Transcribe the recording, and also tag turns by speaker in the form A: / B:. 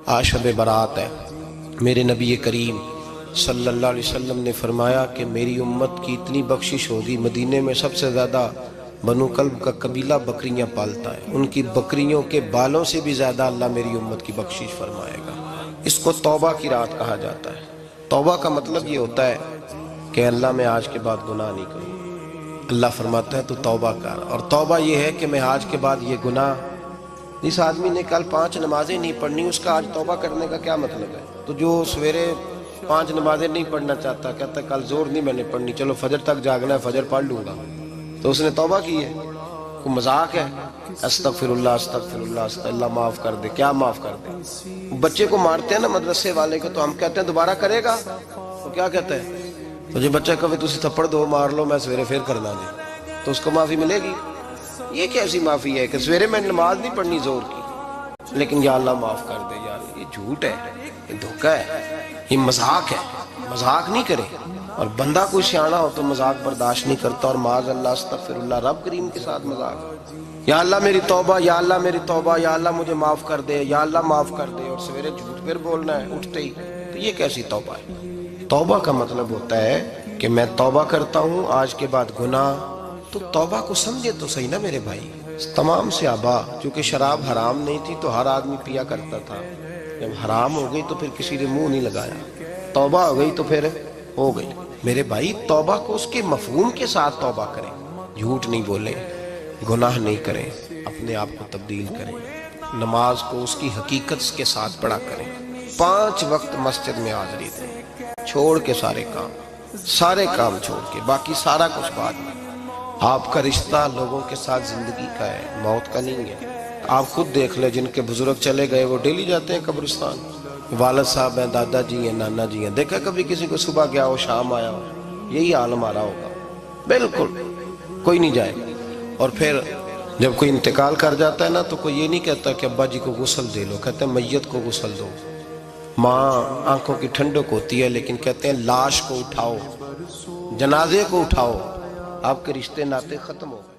A: آج شب برات ہے۔ میرے نبی کریم صلی اللہ علیہ وسلم نے فرمایا کہ میری امت کی اتنی بخشش ہوگی، مدینے میں سب سے زیادہ بنو کلب کا قبیلہ بکریاں پالتا ہے، ان کی بکریوں کے بالوں سے بھی زیادہ اللہ میری امت کی بخشش فرمائے گا۔ اس کو توبہ کی رات کہا جاتا ہے۔ توبہ کا مطلب یہ ہوتا ہے کہ اللہ میں آج کے بعد گناہ نہیں کروں۔ اللہ فرماتا ہے تو توبہ کر، اور توبہ یہ ہے کہ میں آج کے بعد یہ گناہ، جس آدمی نے کل 5 نمازیں نہیں پڑھنی اس کا آج توبہ کرنے کا کیا مطلب ہے؟ تو جو سویرے 5 نمازیں نہیں پڑھنا چاہتا، کہتا ہے کل زور نہیں میں نے پڑھنی، چلو فجر تک جاگنا ہے فجر پڑھ لوں گا، تو اس نے توبہ کی ہے؟ کوئی مذاق ہے؟ استغفر اللہ استغفر اللہ استغفر اللہ، معاف کر دے، کیا معاف کر دے؟ بچے کو مارتے ہیں نا مدرسے والے کو، تو ہم کہتے ہیں دوبارہ کرے گا، تو کیا کہتے ہیں؟ تو جو بچہ کہے تسی تھپڑ دو مار لو میں سویرے پھر کرنا نہیں، تو اس کو معافی ملے گی؟ یہ کیسی معافی ہے کہ سویرے میں نماز نہیں پڑھنی زور کی، لیکن یا اللہ معاف کر دے؟ یا اللہ، یہ جھوٹ ہے، یہ دھوکہ ہے، یہ مذاق ہے۔ مذاق نہیں کرے، اور بندہ کوئی سیاںہ ہو تو مذاق برداشت نہیں کرتا، اور معاذ اللہ استغفر اللہ، رب کریم کے ساتھ مذاق۔ یا اللہ میری توبہ، یا اللہ میری توبہ، یا اللہ مجھے معاف کر دے، یا اللہ معاف کر دے، اور سویرے جھوٹ پھر بولنا ہے اٹھتے ہی، تو یہ کیسی توبہ ہے؟ توبہ کا مطلب ہوتا ہے کہ میں توبہ کرتا ہوں آج کے بعد گناہ، تو توبہ کو سمجھے تو صحیح نا میرے بھائی۔ تمام صحابہ، چونکہ شراب حرام نہیں تھی تو ہر آدمی پیا کرتا تھا، جب حرام ہو گئی تو پھر کسی نے منہ نہیں لگایا، توبہ ہو گئی تو پھر ہو گئی۔ میرے بھائی توبہ کو اس کے مفہوم کے ساتھ توبہ کریں، جھوٹ نہیں بولیں، گناہ نہیں کریں، اپنے آپ کو تبدیل کریں، نماز کو اس کی حقیقت کے ساتھ پڑھا کریں، 5 وقت مسجد میں حاضری دیں، چھوڑ کے سارے کام چھوڑ کے، باقی سارا کچھ بعد میں۔ آپ کا رشتہ لوگوں کے ساتھ زندگی کا ہے، موت کا نہیں ہے۔ آپ خود دیکھ لیں، جن کے بزرگ چلے گئے وہ ڈیلی جاتے ہیں قبرستان، والد صاحب ہیں، دادا جی ہیں، نانا جی ہیں، دیکھا کبھی کسی کو صبح گیا ہو شام آیا ہو؟ یہی حال ہمارا ہوگا، بالکل کوئی نہیں جائے گا۔ اور پھر جب کوئی انتقال کر جاتا ہے نا تو کوئی یہ نہیں کہتا کہ ابا جی کو غسل دے لو، کہتے ہیں میت کو غسل دو۔ ماں آنکھوں کی ٹھنڈک ہوتی ہے، لیکن کہتے ہیں لاش کو اٹھاؤ، جنازے کو اٹھاؤ، آپ کے رشتے ناتے ختم ہو گئے۔